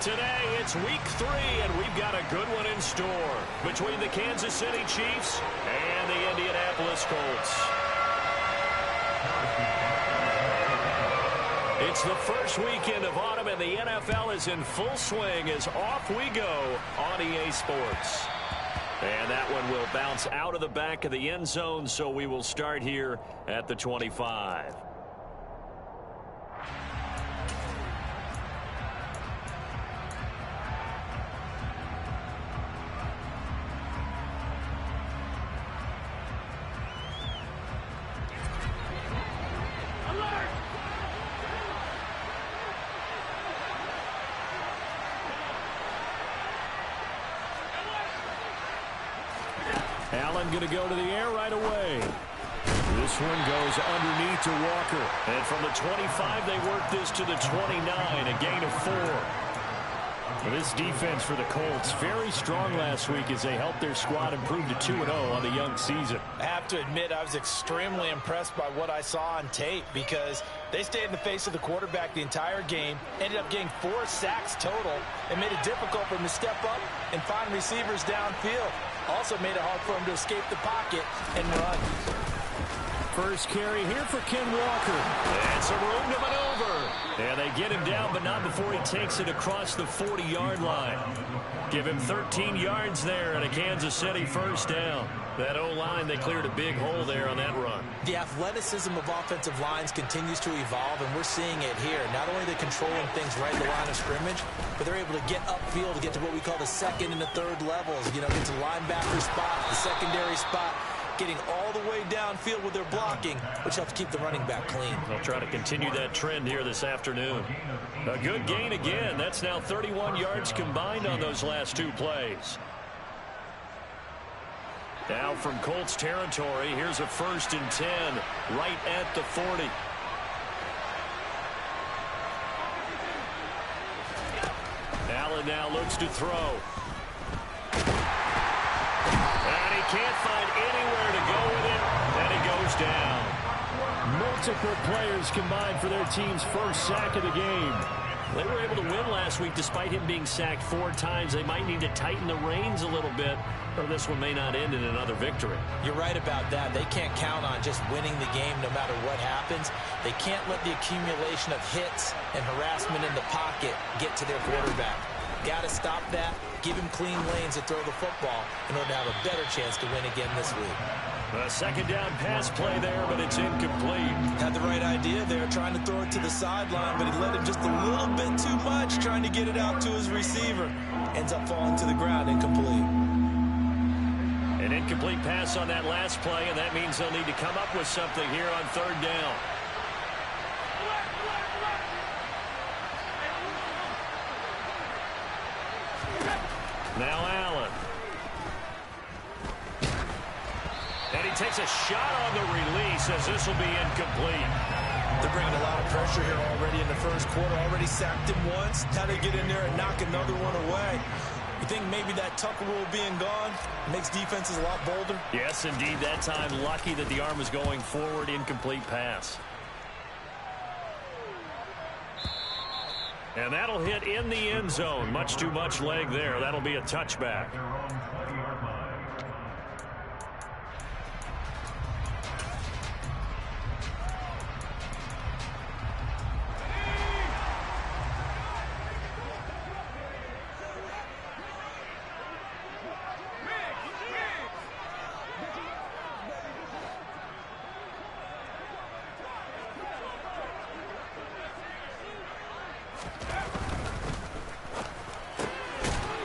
Today, it's week 3, and we've got a good one in store between the Kansas City Chiefs and the Indianapolis Colts. It's the first weekend of autumn, and the NFL is in full swing as off we go on EA Sports. And that one will bounce out of the back of the end zone, so we will start here at the 25. Allen going to go to the air right away. This one goes underneath to Walker. And from the 25, they work this to the 29, a gain of 4. Well, this defense for the Colts, very strong last week as they helped their squad improve to 2-0 on the young season. I have to admit, I was extremely impressed by what I saw on tape because they stayed in the face of the quarterback the entire game, ended up getting 4 sacks total, and made it difficult for him to step up and find receivers downfield. Also made it hard for him to escape the pocket and run. First carry here for Ken Walker. And some room to maneuver. And they get him down, but not before he takes it across the 40-yard line. Give him 13 yards there and a Kansas City first down. That O-line, they cleared a big hole there on that run. The athleticism of offensive lines continues to evolve, and we're seeing it here. Not only are they controlling things right at the line of scrimmage, but they're able to get upfield to get to what we call the second and the third levels. You know, get to the linebacker spot, the secondary spot, getting all the way downfield with their blocking, which helps keep the running back clean. They'll try to continue that trend here this afternoon. A good gain again. That's now 31 yards combined on those last 2 plays. Now from Colts territory, here's a 1st and 10 right at the 40. Allen now looks to throw. And he can't find anywhere to go with it, and he goes down. Multiple players combined for their team's first sack of the game. They were able to win last week despite him being sacked 4 times. They might need to tighten the reins a little bit, or this one may not end in another victory. You're right about that. They can't count on just winning the game no matter what happens. They can't let the accumulation of hits and harassment in the pocket get to their quarterback. Got to stop that, give him clean lanes to throw the football in order to have a better chance to win again this week. A second down pass play there, but it's incomplete. Had the right idea there, trying to throw it to the sideline, but he let him just a little bit too much, trying to get it out to his receiver. Ends up falling to the ground, incomplete. An incomplete pass on that last play, and that means they'll need to come up with something here on 3rd down. Now Allen. And he takes a shot on the release as this will be incomplete. They're bringing a lot of pressure here already in the first quarter. Already sacked him once. How to get in there and knock another one away. You think maybe that Tucker rule being gone makes defenses a lot bolder? Yes, indeed. That time, lucky that the arm was going forward. Incomplete pass. And that'll hit in the end zone. Much too much leg there. That'll be a touchback.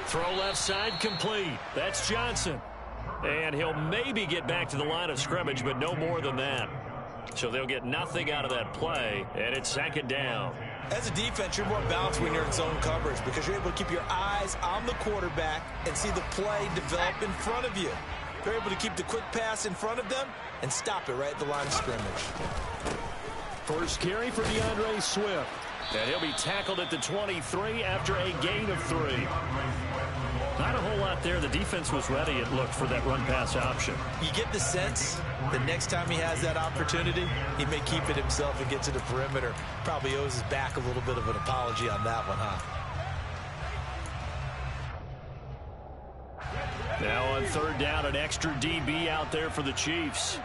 Throw left side complete. That's Johnson. And he'll maybe get back to the line of scrimmage, but no more than that. So they'll get nothing out of that play, and it's 2nd down. As a defense, you're more balanced when you're in zone coverage because you're able to keep your eyes on the quarterback and see the play develop in front of you. They're able to keep the quick pass in front of them and stop it right at the line of scrimmage. First carry for DeAndre Swift. And he'll be tackled at the 23 after a gain of 3. Not a whole lot there. The defense was ready, it looked, for that run-pass option. You get the sense the next time he has that opportunity, he may keep it himself and get to the perimeter. Probably owes his back a little bit of an apology on that one, huh? Now on third down, an extra DB out there for the Chiefs.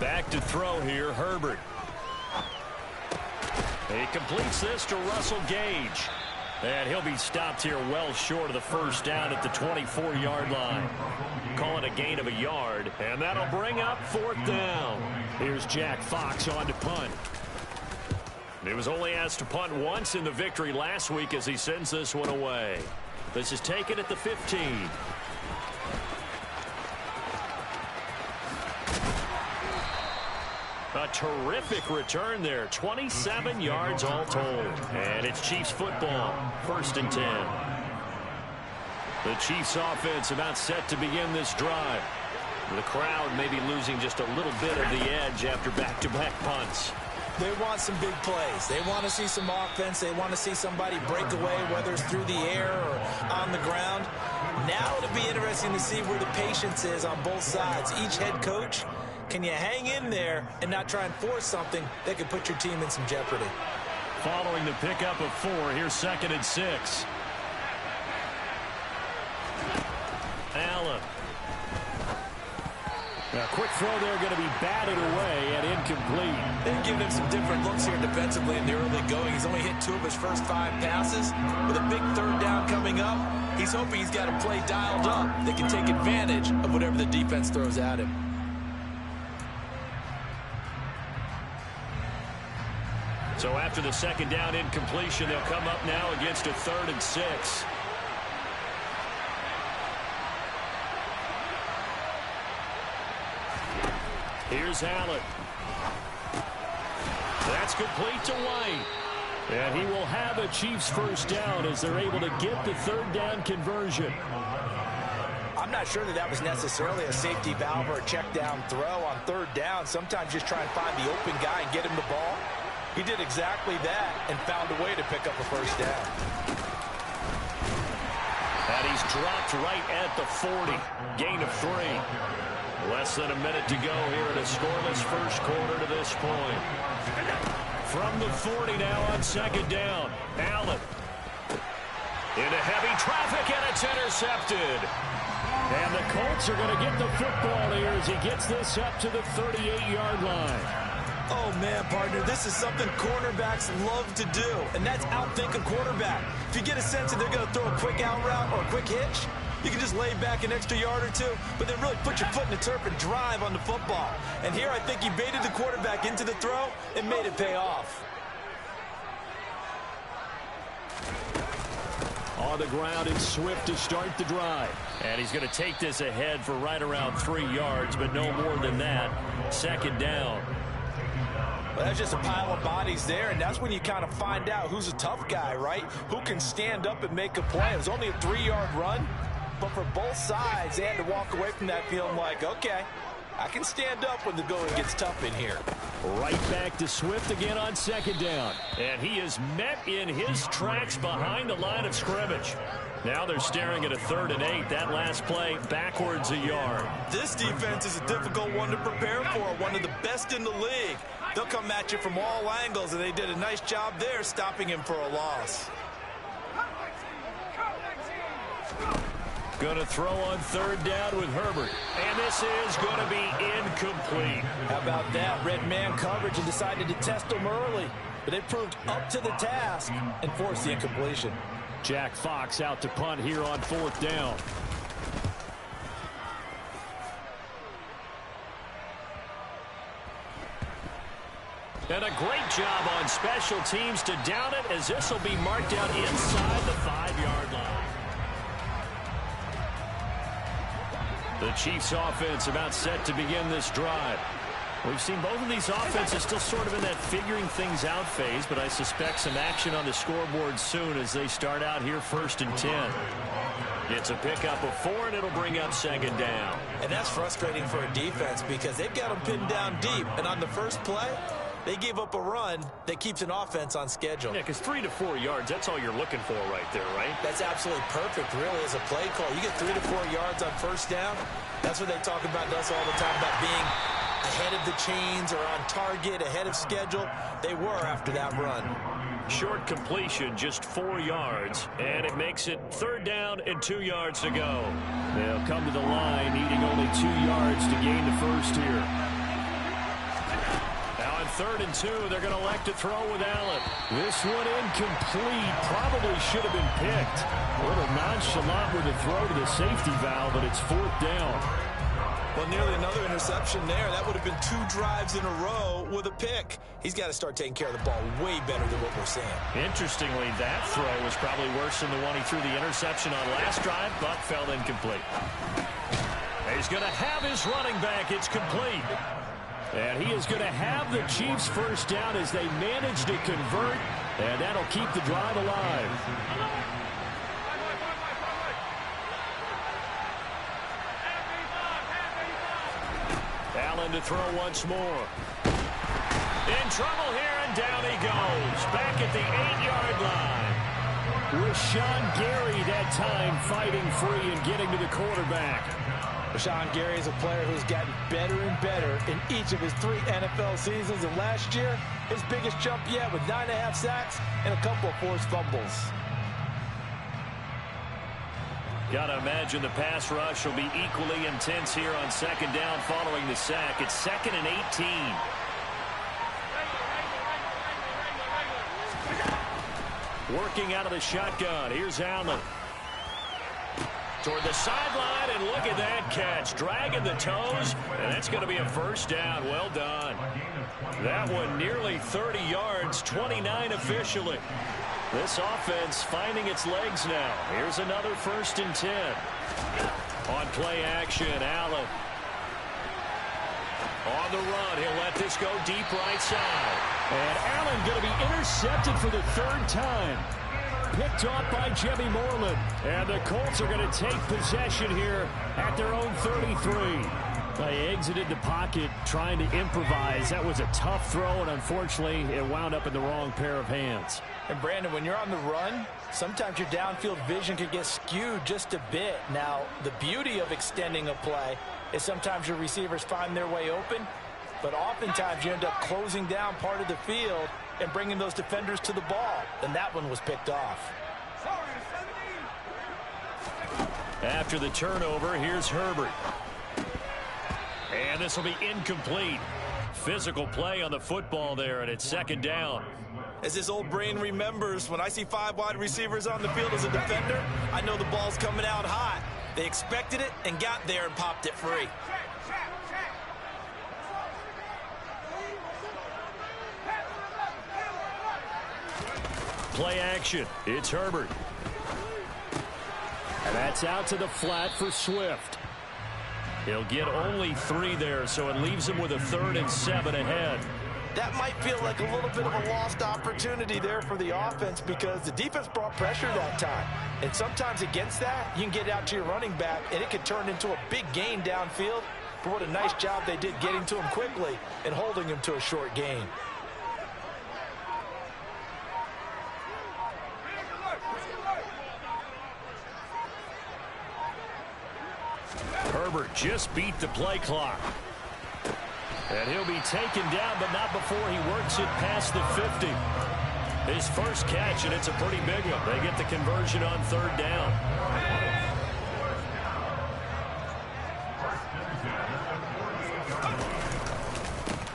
Back to throw here, Herbert. He completes this to Russell Gage. And he'll be stopped here well short of the first down at the 24-yard line. Call it a gain of a yard, and that'll bring up fourth down. Here's Jack Fox on to punt. He was only asked to punt once in the victory last week as he sends this one away. This is taken at the 15. A terrific return there. 27 yards all told. And it's Chiefs football. First and 10. The Chiefs offense about set to begin this drive. The crowd may be losing just a little bit of the edge after back-to-back punts. They want some big plays. They want to see some offense. They want to see somebody break away, whether it's through the air or on the ground. Now it'll be interesting to see where the patience is on both sides. Each head coach, can you hang in there and not try and force something that could put your team in some jeopardy? Following the pickup of 4, here's second and 6. Allen. A quick throw there going to be batted away and incomplete. They've given him some different looks here defensively in the early going. He's only hit 2 of his first 5 passes. With a big third down coming up, he's hoping he's got a play dialed up that can take advantage of whatever the defense throws at him. So after the second down incompletion, they'll come up now against a 3rd and 6. Here's Allen. That's complete to White. And he will have a Chiefs first down as they're able to get the 3rd down conversion. I'm not sure that was necessarily a safety valve or a check down throw on 3rd down. Sometimes just try and find the open guy and get him the ball. He did exactly that and found a way to pick up a first down. And he's dropped right at the 40. Gain of 3. Less than a minute to go here in a scoreless first quarter to this point. From the 40 now on second down. Allen. Into heavy traffic, and it's intercepted. And the Colts are going to get the football here as he gets this up to the 38-yard line. Oh, man, partner, this is something cornerbacks love to do, and that's outthink a quarterback. If you get a sense that they're going to throw a quick out route or a quick hitch, you can just lay back an extra yard or 2, but then really put your foot in the turf and drive on the football. And here I think he baited the quarterback into the throw and made it pay off. On the ground, it's Swift to start the drive. And he's going to take this ahead for right around 3 yards, but no more than that. Second down. Well, that's just a pile of bodies there, and that's when you kind of find out who's a tough guy, right? Who can stand up and make a play. It was only a 3-yard run, but for both sides, they had to walk away from that feeling like, okay, I can stand up when the going gets tough in here. Right back to Swift again on second down. And he is met in his tracks behind the line of scrimmage. Now they're staring at a 3rd and 8. That last play backwards a yard. This defense is a difficult one to prepare for, one of the best in the league. They'll come at you from all angles, and they did a nice job there stopping him for a loss. Going to throw on 3rd down with Herbert. And this is going to be incomplete. How about that? Red man coverage and decided to test them early. But they proved up to the task and forced the incompletion. Jack Fox out to punt here on 4th down. And a great job on special teams to down it, as this will be marked out inside the 5-yard line. The Chiefs offense about set to begin this drive. We've seen both of these offenses still sort of in that figuring things out phase, but I suspect some action on the scoreboard soon as they start out here 1st and 10. It's a pickup of 4, and it'll bring up second down. And that's frustrating for a defense because they've got them pinned down deep. And on the first play, they gave up a run that keeps an offense on schedule. Yeah, because 3 to 4 yards, that's all you're looking for right there, right? That's absolutely perfect, really, as a play call. You get 3 to 4 yards on first down. That's what they talk about to us all the time, about being ahead of the chains or on target, ahead of schedule. They were after that run. Short completion, just 4 yards, and it makes it 3rd down and 2 yards to go. They'll come to the line needing only 2 yards to gain the first here. Now on 3rd and 2, they're going to elect to throw with Allen. This one incomplete. Probably should have been picked. A little nonchalant with the throw to the safety valve, but it's 4th down. Well, nearly another interception there. That would have been 2 drives in a row with a pick. He's got to start taking care of the ball way better than what we're seeing. Interestingly, that throw was probably worse than the one he threw the interception on last drive, but fell incomplete. He's going to have his running back. It's complete. And he is going to have the Chiefs first down as they manage to convert, and that'll keep the drive alive. Allen to throw once more. In trouble here, and down he goes. Back at the 8-yard line. Rashawn Gary that time fighting free and getting to the quarterback. Rashawn Gary is a player who's gotten better and better in each of his 3 NFL seasons. And last year, his biggest jump yet with 9.5 sacks and a couple of forced fumbles. Got to imagine the pass rush will be equally intense here on 2nd down following the sack. It's 2nd and 18. Working out of the shotgun. Here's Allen. Toward the sideline, and look at that catch. Dragging the toes, and that's going to be a first down. Well done. That one nearly 30 yards, 29 officially. This offense finding its legs now. Here's another 1st and 10. On play action, Allen. On the run, he'll let this go deep right side. And Allen going to be intercepted for the 3rd time. Picked off by Jimmy Moreland. And the Colts are going to take possession here at their own 33. They exited the pocket trying to improvise. That was a tough throw, and unfortunately, it wound up in the wrong pair of hands. And Brandon, when you're on the run, sometimes your downfield vision can get skewed just a bit. Now, the beauty of extending a play is sometimes your receivers find their way open, but oftentimes you end up closing down part of the field and bringing those defenders to the ball. And that one was picked off. After the turnover, here's Herbert. And this will be incomplete. Physical play on the football there, and it's 2nd down. As his old brain remembers, when I see 5 wide receivers on the field as a defender, I know the ball's coming out hot. They expected it and got there and popped it free. Play action. It's Herbert. And that's out to the flat for Swift. He'll get only 3 there, so it leaves him with a 3rd and 7 ahead. That might feel like a little bit of a lost opportunity there for the offense because the defense brought pressure that time. And sometimes against that, you can get out to your running back, and it could turn into a big gain downfield. But what a nice job they did getting to him quickly and holding him to a short gain. Herbert just beat the play clock. And he'll be taken down, but not before he works it past the 50. His first catch, and it's a pretty big one. They get the conversion on 3rd down.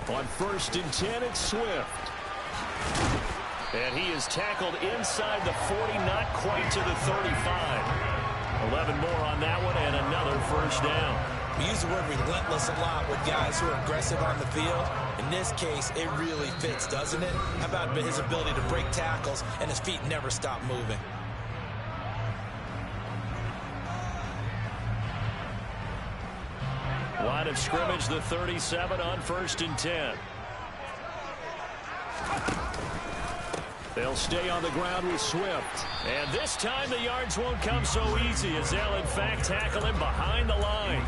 On 1st and 10, it's Swift. And he is tackled inside the 40, not quite to the 35. 11 more on that one, and another first down. We use the word relentless a lot with guys who are aggressive on the field. In this case, it really fits, doesn't it? How about his ability to break tackles and his feet never stop moving? Line of scrimmage, the 37 on 1st and 10. They'll stay on the ground with Swift. And this time the yards won't come so easy as they'll in fact tackle him behind the line.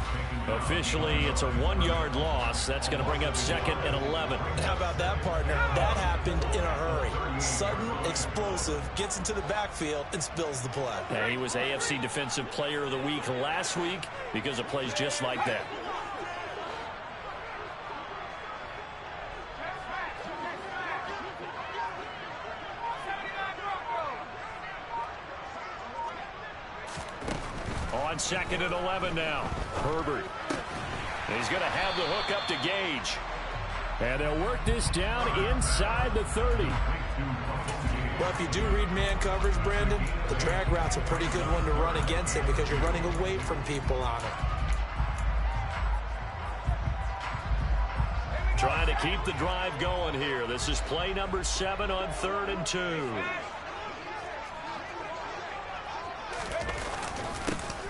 Officially, it's a 1-yard loss. That's going to bring up 2nd and 11. How about that, partner? That happened in a hurry. Sudden, explosive, gets into the backfield and spills the play. Yeah, he was AFC Defensive Player of the Week last week because of plays just like that. On 2nd and 11 now. Herbert. He's going to have the hook up to Gage. And they'll work this down inside the 30. Well, if you do read man coverage, Brandon, the drag route's a pretty good one to run against it because you're running away from people on it. Trying to keep the drive going here. This is play number 7 on 3rd and 2.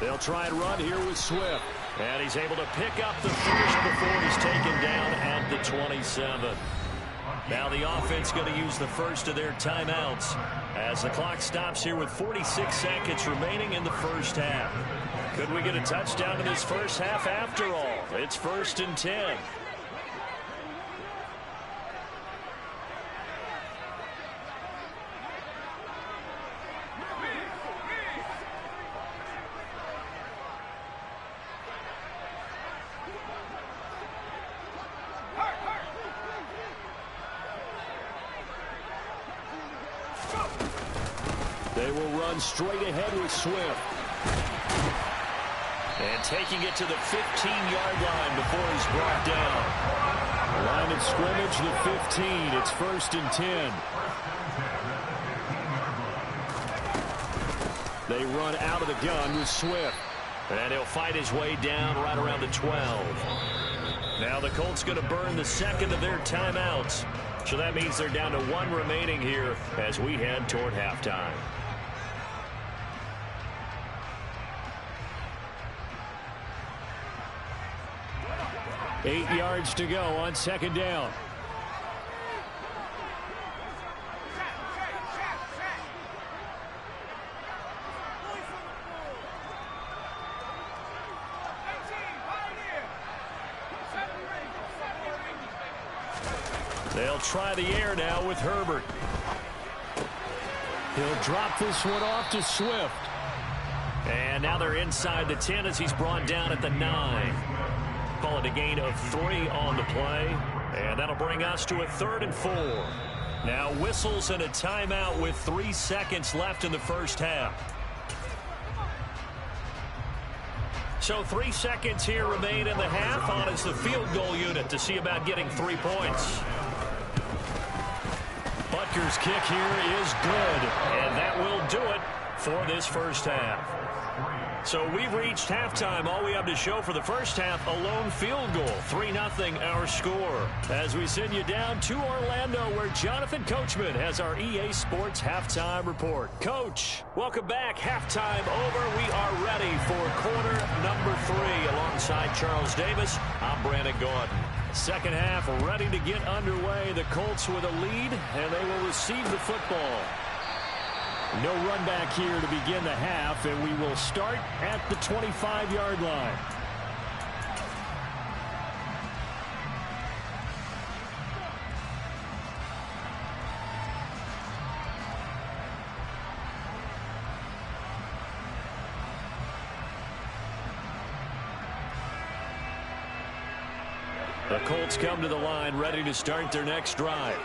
They'll try and run here with Swift. And he's able to pick up the first before he's taken down at the 27. Now the offense going to use the first of their timeouts as the clock stops here with 46 seconds remaining in the first half. Could we get a touchdown in this first half after all? It's 1st and 10. They will run straight ahead with Swift. And taking it to the 15-yard line before he's brought down. Line of scrimmage, the 15. It's 1st and 10. They run out of the gun with Swift. And he'll fight his way down right around the 12. Now the Colts going to burn the second of their timeouts. So that means they're down to 1 remaining here as we head toward halftime. Eight yards to go on 2nd down. They'll try the air now with Herbert. He'll drop this one off to Swift. And now they're inside the 10 as he's brought down at the 9. Call it a gain of 3 on the play. And that'll bring us to a 3rd and 4. Now whistles and a timeout with 3 seconds left in the first half. So 3 seconds here remain in the half. On is the field goal unit to see about getting 3 points. Butker's kick here is good. And that will do it for this first half. So we've reached halftime. All we have to show for the first half, a lone field goal. 3-0 our score. As we send you down to Orlando, where Jonathan Coachman has our EA Sports halftime report. Coach, welcome back. Halftime over. We are ready for quarter number 3. Alongside Charles Davis, I'm Brandon Gordon. Second half ready to get underway. The Colts with a lead, and they will receive the football. No run back here to begin the half, and we will start at the 25-yard line. The Colts come to the line ready to start their next drive.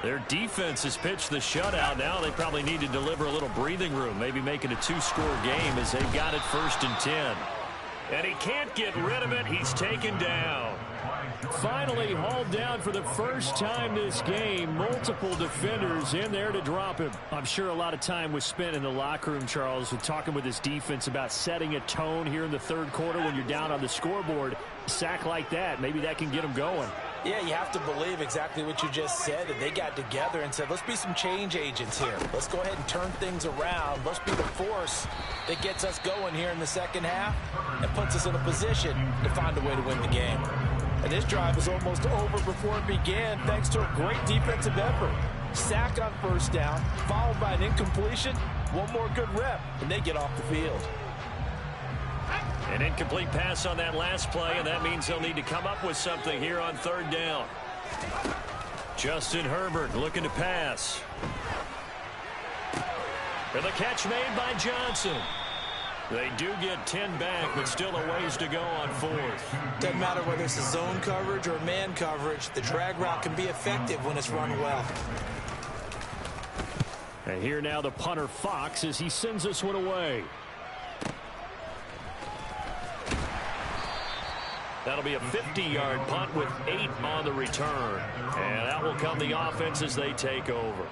Their defense has pitched the shutout. Now they probably need to deliver a little breathing room, maybe make it a 2-score game as they've got it 1st and 10. And he can't get rid of it. He's taken down. Finally hauled down for the first time this game. Multiple defenders in there to drop him. I'm sure a lot of time was spent in the locker room, Charles, with talking with his defense about setting a tone here in the third quarter when you're down on the scoreboard. A sack like that, maybe that can get them going. Yeah, you have to believe exactly what you just said, that they got together and said, let's be some change agents here. Let's go ahead and turn things around. Let's be the force that gets us going here in the second half and puts us in a position to find a way to win the game. And this drive was almost over before it began thanks to a great defensive effort. Sack on first down, followed by an incompletion, one more good rep, and they get off the field. An incomplete pass on that last play, and that means they'll need to come up with something here on third down. Justin Herbert looking to pass. And the catch made by Johnson. They do get 10 back, but still a ways to go on fourth. Doesn't matter whether it's a zone coverage or man coverage, the drag route can be effective when it's run well. And here now the punter Fox as he sends this one away. That'll be a 50-yard punt with 8 on the return. And that will come the offense as they take over.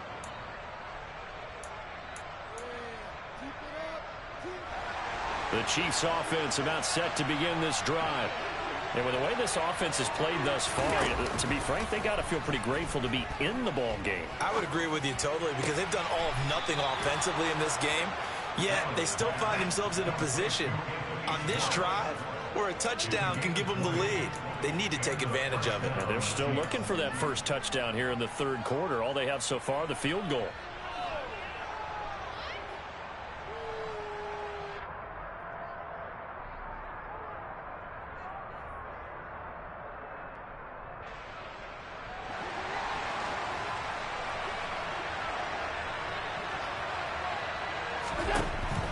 The Chiefs offense about set to begin this drive. And with the way this offense has played thus far, to be frank, they got to feel pretty grateful to be in the ball game. I would agree with you totally, because they've done all of nothing offensively in this game, yet they still find themselves in a position on this drive where a touchdown can give them the lead. They need to take advantage of it. And they're still looking for that first touchdown here in the third quarter. All they have so far, the field goal.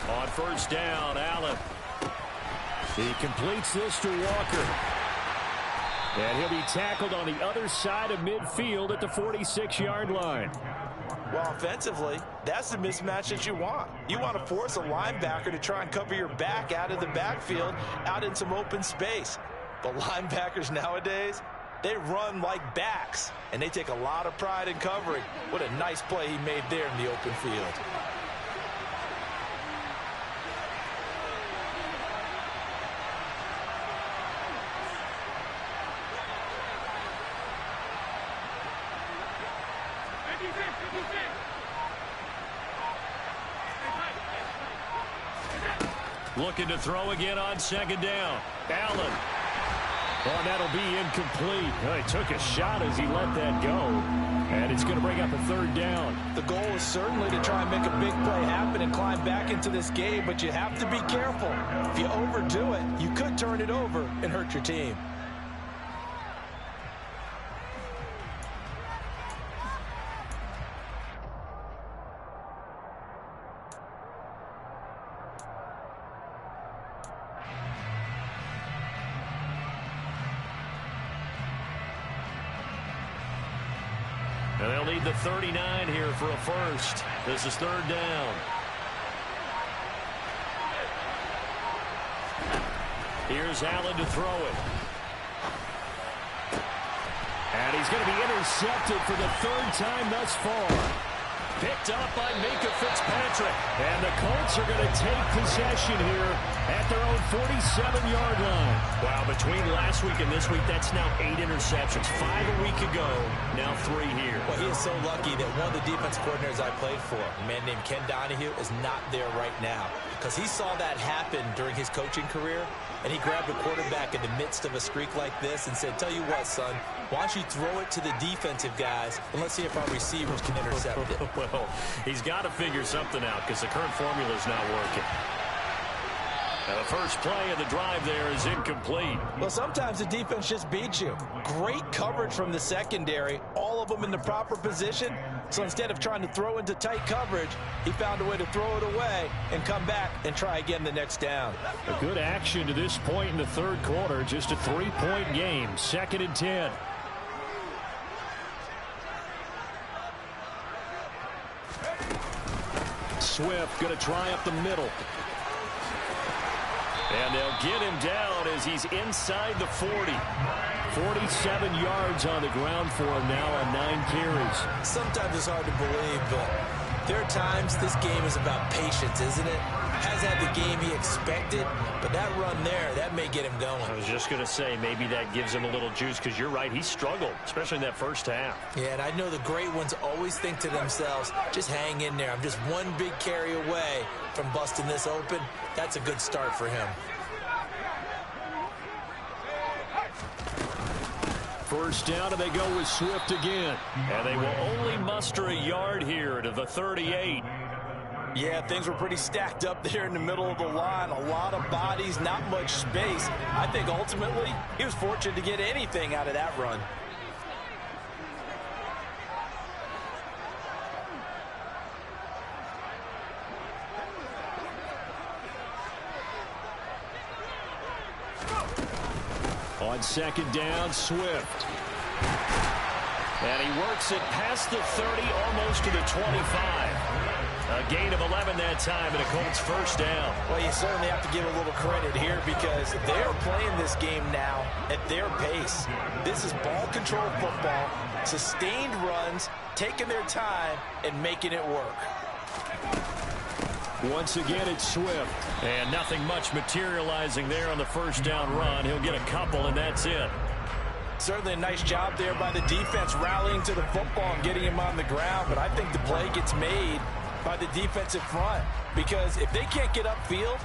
On first down, Allen. He completes this to Walker. And he'll be tackled on the other side of midfield at the 46-yard line. Well, offensively, that's the mismatch that you want. You want to force a linebacker to try and cover your back out of the backfield, out in some open space. The linebackers nowadays, they run like backs, and they take a lot of pride in covering. What a nice play he made there in the open field. Looking to throw again on second down. Allen. Oh, that'll be incomplete. Well, he took a shot as he let that go. And it's going to bring up a third down. The goal is certainly to try and make a big play happen and climb back into this game, but you have to be careful. If you overdo it, you could turn it over and hurt your team. And they'll need the 39 here for a first. This is third down. Here's Allen to throw it. And he's going to be intercepted for the third time thus far. Picked up by Minka Fitzpatrick. And the Colts are going to take possession here at their own 47-yard line. Wow, between last week and this week, that's now 8 interceptions. 5 a week ago, now 3 here. Well, he is so lucky that one of the defense coordinators I played for, a man named Ken Donahue, is not there right now. Because he saw that happen during his coaching career, and he grabbed a quarterback in the midst of a streak like this and said, tell you what, son, why don't you throw it to the defensive guys, and let's see if our receivers can intercept it. Well, he's got to figure something out because the current formula is not working. Now, the first play of the drive there is incomplete. Well, sometimes the defense just beats you. Great coverage from the secondary, all of them in the proper position. So instead of trying to throw into tight coverage, he found a way to throw it away and come back and try again the next down. A good action to this point in the third quarter. Just a 3-point game. 2nd and 10. Swift going to try up the middle. And they'll get him down as he's inside the 40. 47 yards on the ground for him now on 9 carries. Sometimes it's hard to believe, but there are times this game is about patience, isn't it? Has had the game he expected, but that run there, that may get him going. I was just going to say, maybe that gives him a little juice, because you're right, he struggled, especially in that first half. Yeah, and I know the great ones always think to themselves, just hang in there. I'm just one big carry away from busting this open. That's a good start for him. First down, and they go with Swift again. And they will only muster a yard here to the 38. Yeah, things were pretty stacked up there in the middle of the line. A lot of bodies, not much space. I think ultimately he was fortunate to get anything out of that run. On second down, Swift. And he works it past the 30, almost to the 25. A gain of 11 that time, and a Colts first down. Well, you certainly have to give a little credit here because they're playing this game now at their pace. This is ball control football, sustained runs, taking their time, and making it work. Once again, it's Swift. And nothing much materializing there on the first down run. He'll get a couple, and that's it. Certainly a nice job there by the defense rallying to the football and getting him on the ground. But I think the play gets made by the defensive front because if they can't get upfield,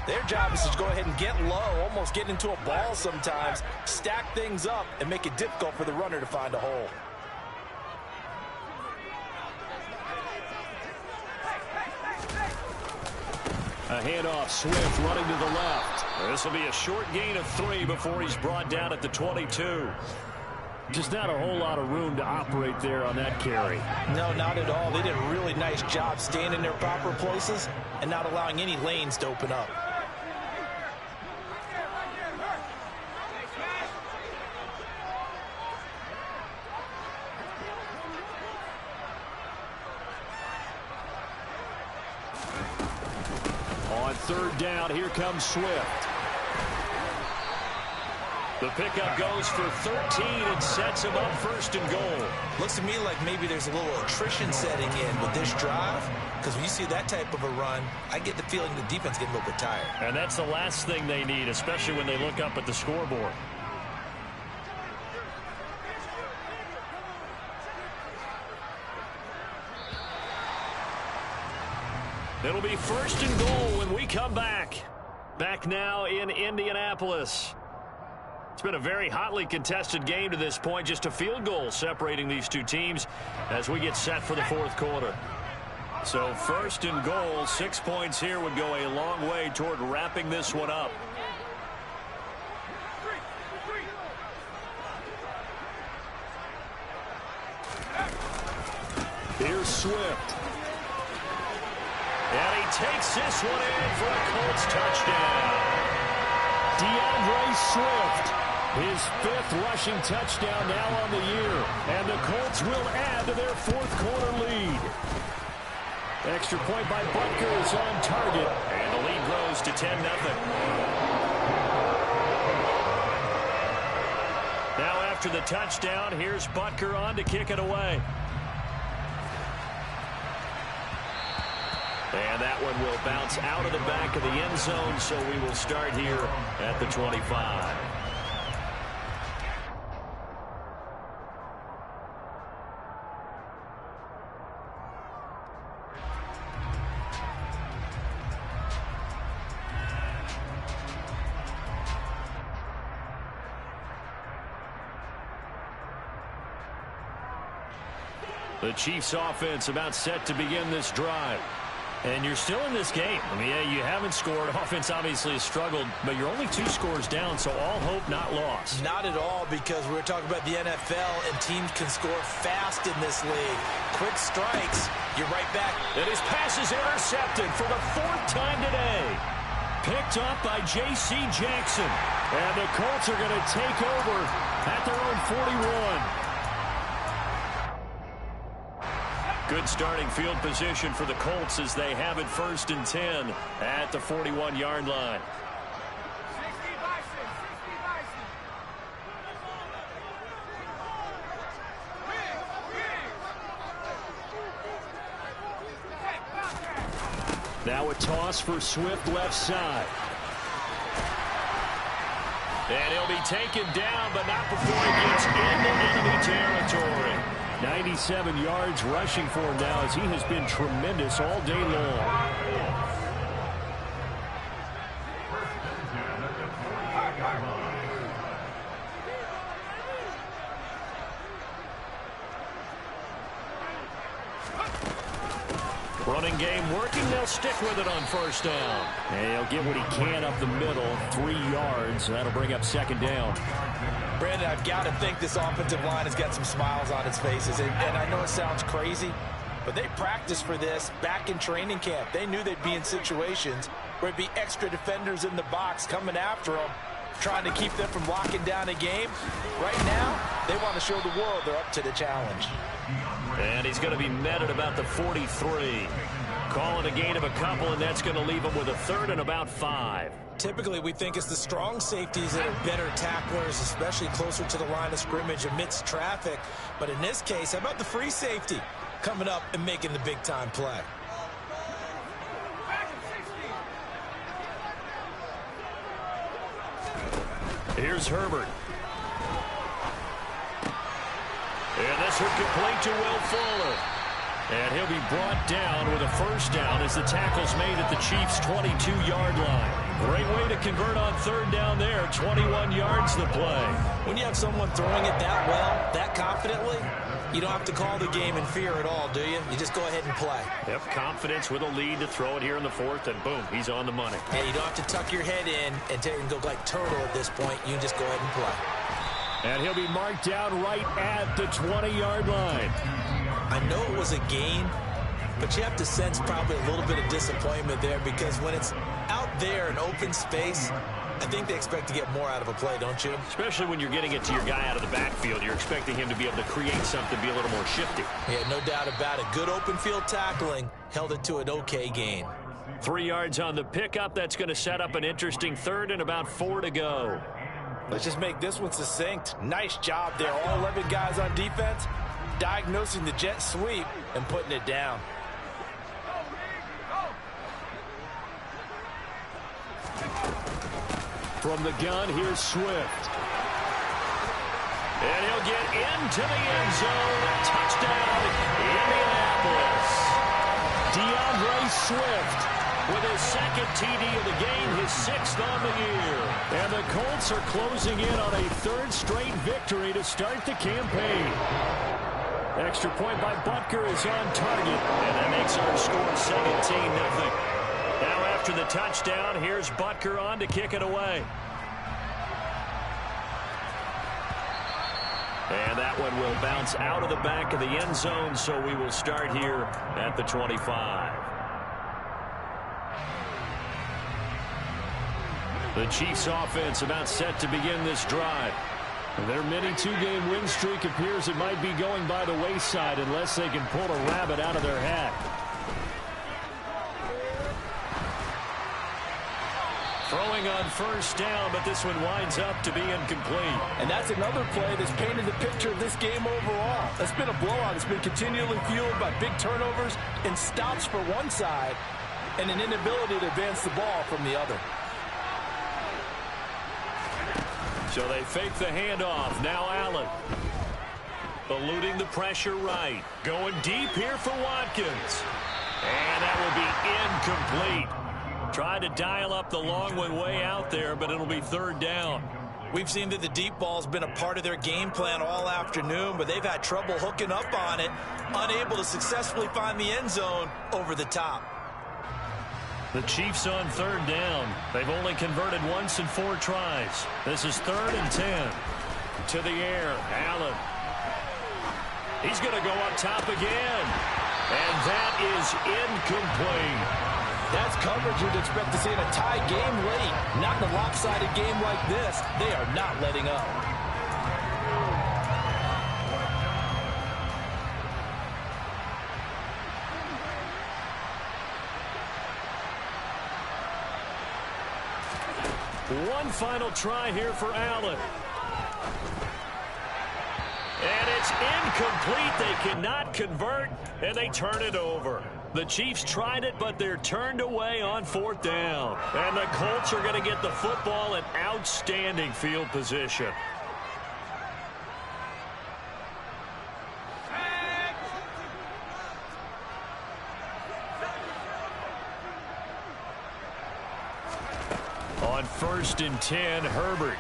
their job is to go ahead and get low, almost get into a ball sometimes, stack things up, and make it difficult for the runner to find a hole. A handoff, Swift running to the left. This will be a short gain of 3 before he's brought down at the 22. Just not a whole lot of room to operate there on that carry. No, not at all. They did a really nice job staying in their proper places and not allowing any lanes to open up. On third down, here comes Swift. The pickup goes for 13 and sets him up first and goal. Looks to me like maybe there's a little attrition setting in with this drive, because when you see that type of a run, I get the feeling the defense getting a little bit tired. And that's the last thing they need, especially when they look up at the scoreboard. It'll be first and goal when we come back. Back now in Indianapolis. It's been a very hotly contested game to this point. Just a field goal separating these two teams as we get set for the fourth quarter. So first and goal, 6 points here would go a long way toward wrapping this one up. Here's Swift. And he takes this one in for a Colts touchdown. DeAndre Swift, his 5th rushing touchdown now on the year. And the Colts will add to their fourth quarter lead. Extra point by Butker is on target. And the lead grows to 10-0. Now after the touchdown, here's Butker on to kick it away. And that one will bounce out of the back of the end zone, so we will start here at the 25. The Chiefs offense about set to begin this drive. And you're still in this game. I mean, yeah, you haven't scored. Offense obviously has struggled, but you're only 2 scores down, so all hope not lost. Not at all, because we're talking about the NFL, and teams can score fast in this league. Quick strikes, you're right back. And his pass is intercepted for the 4th time today. Picked up by J.C. Jackson. And the Colts are going to take over at their own 41. Good starting field position for the Colts as they have it 1st and 10 at the 41-yard line. Now a toss for Swift left side. And he'll be taken down, but not before he gets into enemy territory. 97 yards rushing for him now as he has been tremendous all day long. Running game working. They'll stick with it on first down. And he'll get what he can up the middle, 3 yards. That'll bring up second down. Brandon, I've got to think this offensive line has got some smiles on its faces. And I know it sounds crazy, but they practiced for this back in training camp. They knew they'd be in situations where it'd be extra defenders in the box coming after them, trying to keep them from locking down a game. Right now, they want to show the world they're up to the challenge. And he's going to be met at about the 43. Call it a gain of a couple, and that's going to leave them with a third and about 5. Typically, we think it's the strong safeties that are better tacklers, especially closer to the line of scrimmage amidst traffic. But in this case, how about the free safety coming up and making the big-time play? Here's Herbert. And this one complete to Will Fuller. And he'll be brought down with a first down as the tackle's made at the Chiefs' 22-yard line. Great way to convert on third down there. 21 yards the play. When you have someone throwing it that well, that confidently, you don't have to call the game in fear at all, do you? You just go ahead and play. Yep, confidence with a lead to throw it here in the fourth, and boom, he's on the money. And you don't have to tuck your head in and go like turtle at this point. You can just go ahead and play. And he'll be marked down right at the 20-yard line. I know it was a gain, but you have to sense probably a little bit of disappointment there because when it's out there in open space, I think they expect to get more out of a play, don't you? Especially when you're getting it to your guy out of the backfield. You're expecting him to be able to create something, be a little more shifty. Yeah, no doubt about it. Good open field tackling held it to an okay gain. 3 yards on the pickup. That's going to set up an interesting third and about 4 to go. Let's just make this one succinct. Nice job there. All 11 guys on defense diagnosing the jet sweep and putting it down. From the gun, here's Swift. And he'll get into the end zone. Touchdown, Indianapolis. DeAndre Swift with his second TD of the game, his 6th on the year. And the Colts are closing in on a 3rd straight victory to start the campaign. Extra point by Butker is on target, and that makes our score 17-0. Now after the touchdown, here's Butker on to kick it away. And that one will bounce out of the back of the end zone, so we will start here at the 25. The Chiefs offense about set to begin this drive. Their mini 2-game win streak appears it might be going by the wayside unless they can pull a rabbit out of their hat. Throwing on first down, but this one winds up to be incomplete. And that's another play that's painted the picture of this game overall. It's been a blowout. It's been continually fueled by big turnovers and stops for one side and an inability to advance the ball from the other. So they fake the handoff. Now Allen. Eluding the pressure right. Going deep here for Watkins. And that will be incomplete. Tried to dial up the long one way out there, but it'll be 3rd down. We've seen that the deep ball's been a part of their game plan all afternoon, but they've had trouble hooking up on it, unable to successfully find the end zone over the top. The Chiefs on 3rd down. They've only converted once in 4 tries. This is 3rd and 10. To the air, Allen. He's going to go up top again. And that is incomplete. That's coverage you'd expect to see in a tie game late. Not in a lopsided game like this. They are not letting up. One final try here for Allen. And it's incomplete. They cannot convert, and they turn it over. The Chiefs tried it, but they're turned away on 4th down. And the Colts are going to get the football in outstanding field position. On 1st and 10, Herbert.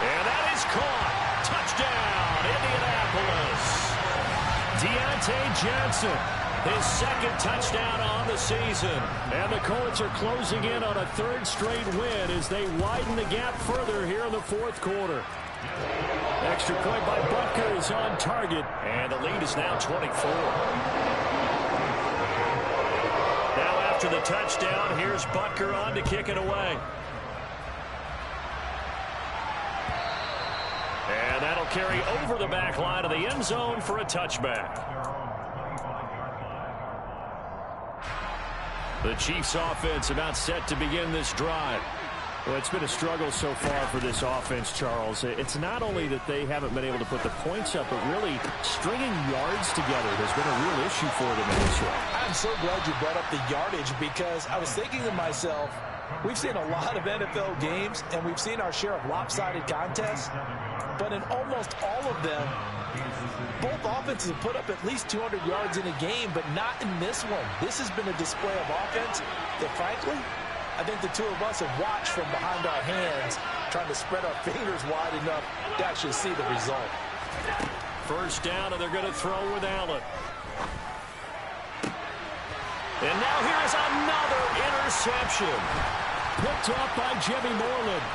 And that is caught. Touchdown, Indianapolis. Deontay Johnson, his 2nd touchdown on the season. And the Colts are closing in on a 3rd straight win as they widen the gap further here in the 4th quarter. Extra point by Butker is on target, and the lead is now 24. After the touchdown, here's Butker on to kick it away. And that'll carry over the back line of the end zone for a touchback. The Chiefs offense about set to begin this drive. Well, it's been a struggle so far for this offense, Charles. It's not only that they haven't been able to put the points up, but really stringing yards together has been a real issue for them in this one. I'm so glad you brought up the yardage because I was thinking to myself, we've seen a lot of NFL games, and we've seen our share of lopsided contests, but in almost all of them, both offenses have put up at least 200 yards in a game, but not in this one. This has been a display of offense that, frankly, I think the two of us have watched from behind our hands, trying to spread our fingers wide enough to actually see the result. First down, and they're going to throw with Allen. And now here's another interception. Picked off by Jimmy Moreland.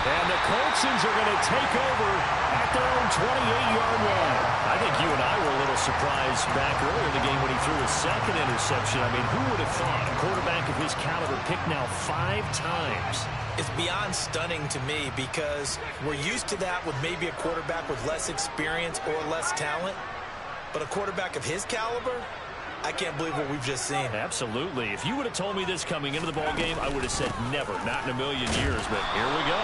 And the Coltsons are going to take over at their own 28-yard line. I think you and I were a little surprised back earlier in the game when he threw his second interception. I mean, who would have thought a quarterback of his caliber picked now 5 times? It's beyond stunning to me because we're used to that with maybe a quarterback with less experience or less talent. But a quarterback of his caliber, I can't believe what we've just seen. Absolutely. If you would have told me this coming into the ball game, I would have said never, not in a million years. But here we go.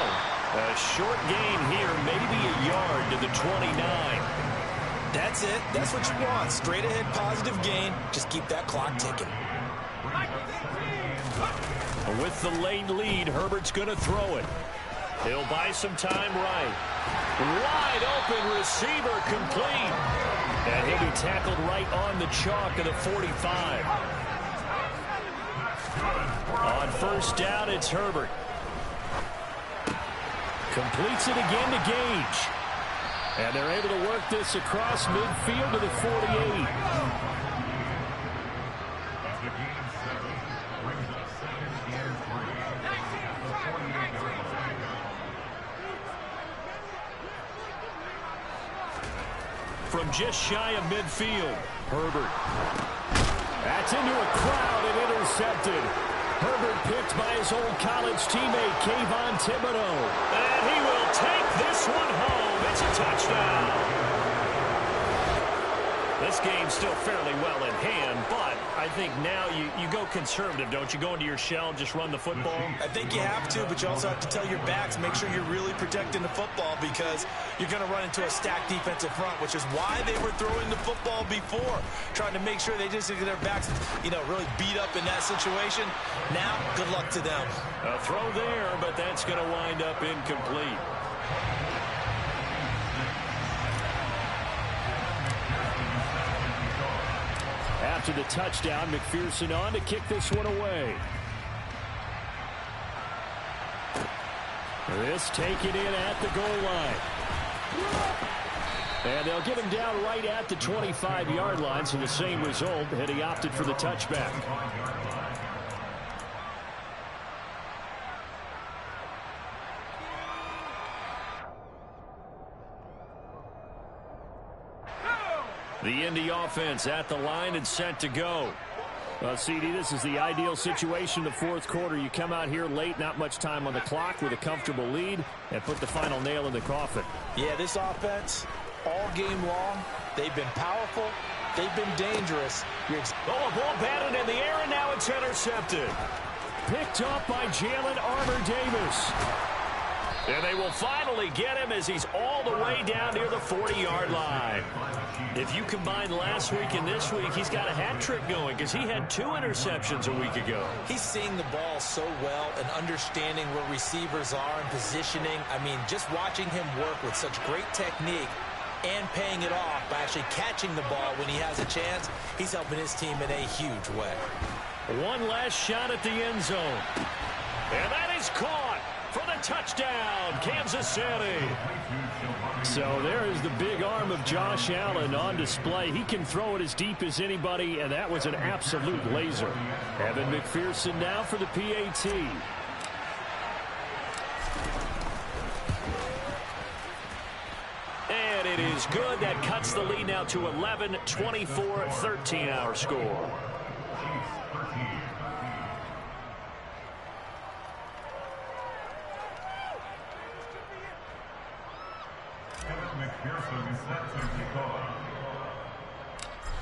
A short gain here, maybe a yard to the 29. That's it. That's what you want. Straight ahead positive gain. Just keep that clock ticking. With the late lead, Herbert's going to throw it. He'll buy some time right. Wide open receiver complete. And he'll be tackled right on the chalk of the 45. On first down, it's Herbert. Completes it again to Gage. And they're able to work this across midfield to the 48. From just shy of midfield, Herbert. That's into a crowd and intercepted. Herbert picked by his old college teammate, Kayvon Thibodeau. And he will take this one home. It's a touchdown. This game's still fairly well in hand, but I think now you go conservative, don't you? Go into your shell and just run the football? I think you have to, but you also have to tell your backs, make sure you're really protecting the football because you're going to run into a stacked defensive front, which is why they were throwing the football before, trying to make sure they just get their backs, really beat up in that situation. Now, good luck to them. A throw there, but that's going to wind up incomplete. After the touchdown, McPherson on to kick this one away. This taken in at the goal line. And they'll get him down right at the 25-yard line, so the same result, and he opted for the touchback. The Indy offense at the line and set to go. Well, CD, this is the ideal situation in the fourth quarter. You come out here late, not much time on the clock with a comfortable lead, and put the final nail in the coffin. Yeah, this offense, all game long, they've been powerful, they've been dangerous. Oh, a ball batted in the air, and now it's intercepted. Picked up by Jalen Armour-Davis. And they will finally get him as he's all the way down near the 40-yard line. If you combine last week and this week, he's got a hat trick going because he had 2 interceptions a week ago. He's seeing the ball so well and understanding where receivers are and positioning. I mean, just watching him work with such great technique and paying it off by actually catching the ball when he has a chance, he's helping his team in a huge way. One last shot at the end zone. And that is caught for the touchdown, Kansas City. So there is the big arm of Josh Allen on display. He can throw it as deep as anybody, and that was an absolute laser. Evan McPherson now for the PAT. And it is good. That cuts the lead now to 11, 24, 13 our score.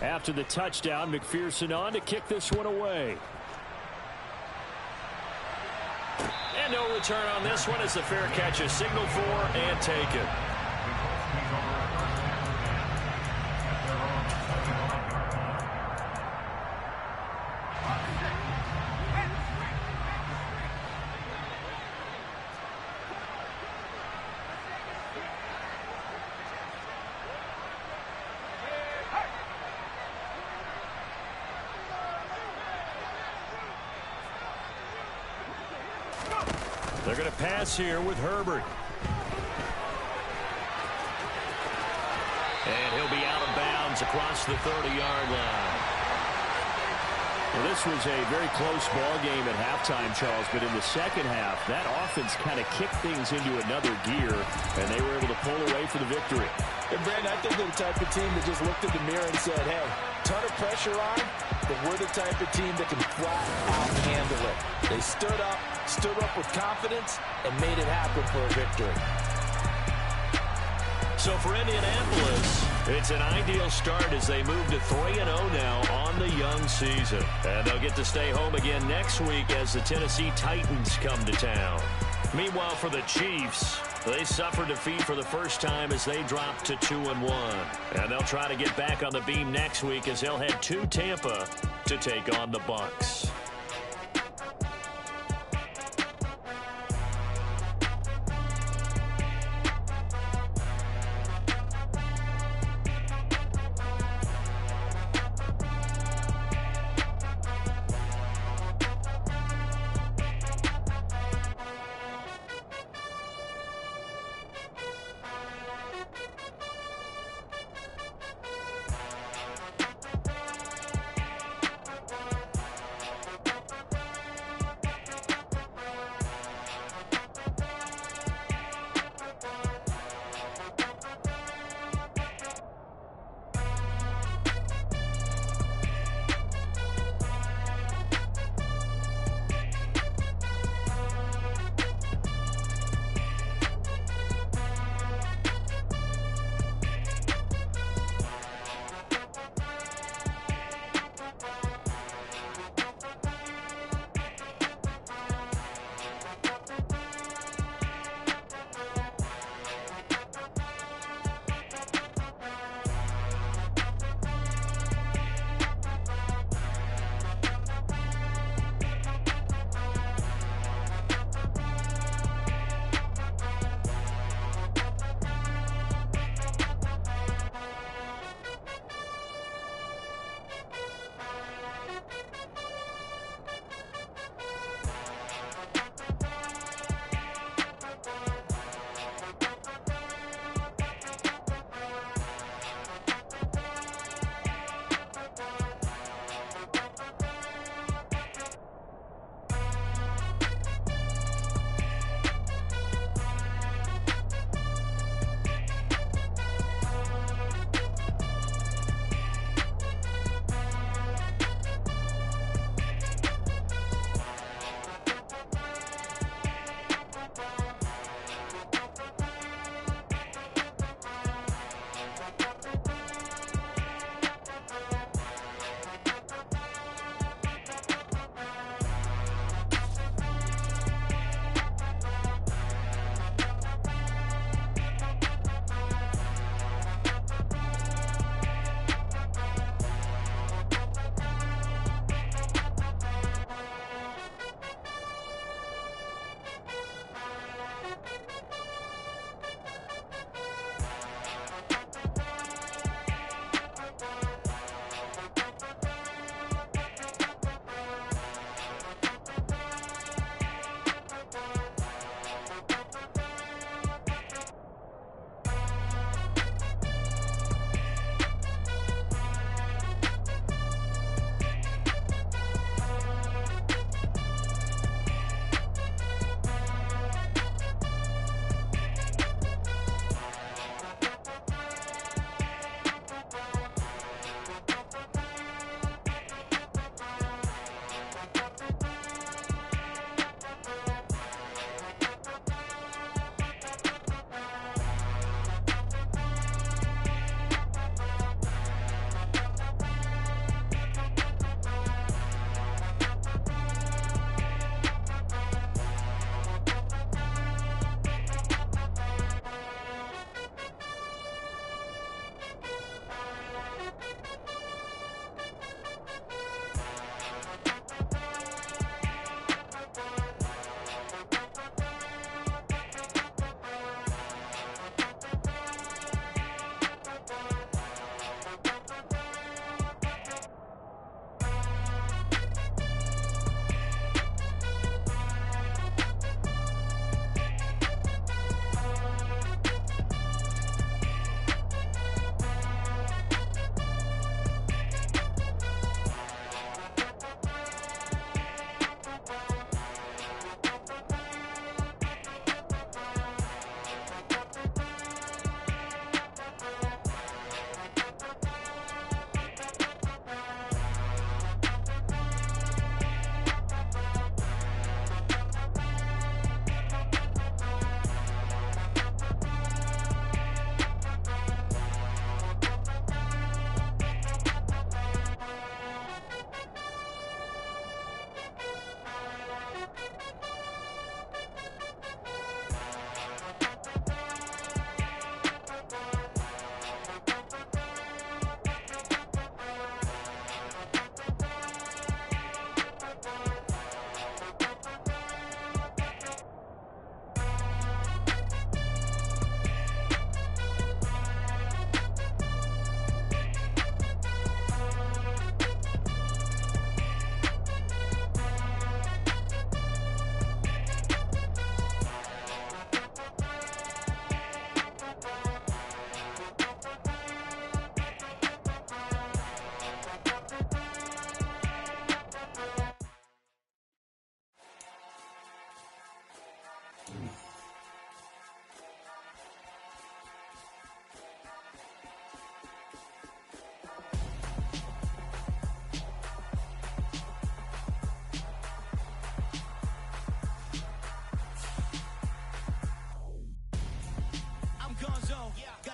After the touchdown, McPherson on to kick this one away. And no return on this one as the fair catch is signaled for and taken. They're going to pass here with Herbert. And he'll be out of bounds across the 30-yard line. Well, this was a very close ball game at halftime, Charles, but in the second half, that offense kind of kicked things into another gear, and they were able to pull away for the victory. And, Brandon, I think they're the type of team that just looked in the mirror and said, hey, ton of pressure on, but we're the type of team that can flat out handle it. They stood up with confidence, and made it happen for a victory. So for Indianapolis, it's an ideal start as they move to 3-0 now on the young season. And they'll get to stay home again next week as the Tennessee Titans come to town. Meanwhile, for the Chiefs, they suffered defeat for the first time as they dropped to 2-1. And they'll try to get back on the beam next week as they'll head to Tampa to take on the Bucs.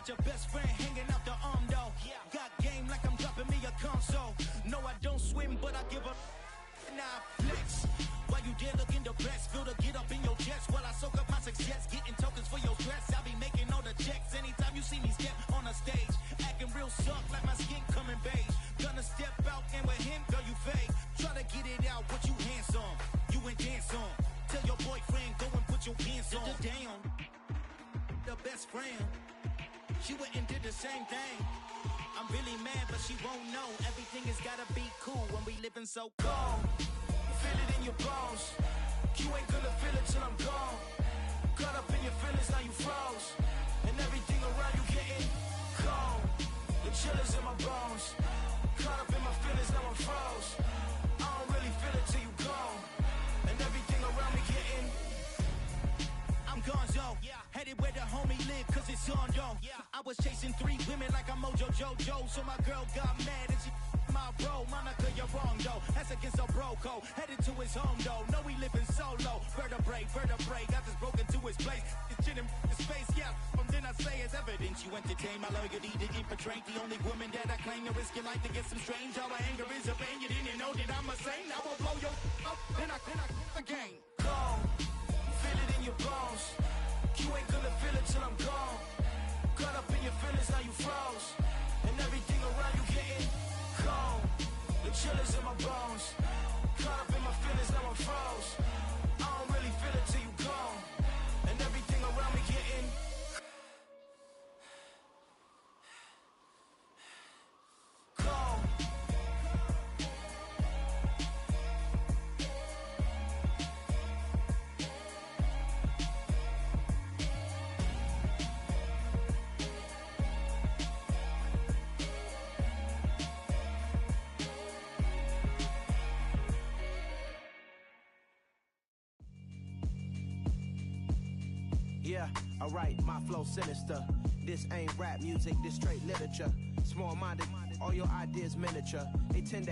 got your best friend hanging out the arm though. Got game like I'm dropping me a console. No, I don't swim, but I give a nah flex. While you there looking the best, feel the get up in your chest while I soak up my success, getting tokens for your stress. I be making all the checks anytime you see me step on a stage, acting real suck like my skin coming beige. Gonna step out and with him, girl, you fake. Try to get it out, but you handsome. You ain't dance on. Tell your boyfriend go and put your pants on. Down, the best friend. She went and did the same thing. I'm really mad, but she won't know. Everything has gotta be cool when we living so cold. Feel it in your bones. You ain't gonna feel it till I'm gone. Caught up in your feelings, now you froze. And everything around you getting cold. The chill is in my bones. Caught up in my feelings, now I'm froze. I don't really feel it till you gone. And everything around me getting I'm gonzo, headed where the homie live, cause it's on, yo. I was chasing 3 women like I'm Mojo Jojo, so my girl got mad and she my bro. Monica, you're wrong, though. That's against a bro code. Headed to his home, though. No, he living solo. Vertebrae, got this broken to his place. It's chin in his face, yeah. From then I say it's evidence you entertain my loyalty to infiltrate. The only woman that I claim to risk your life to get some strange. All my anger is a pain. You didn't know that I'm a saint. I will blow your up, then I again. Go. Feel it in your bones. You ain't gonna feel it till I'm gone. Caught up in your feelings, now you froze. And everything around you getting cold. The chill is in my bones. Caught up in my feelings, now I'm froze. I don't really feel it till you gone. And everything around me getting cold. Yeah, alright, my flow sinister. This ain't rap music, this straight literature. Small-minded, all your ideas miniature. They tend to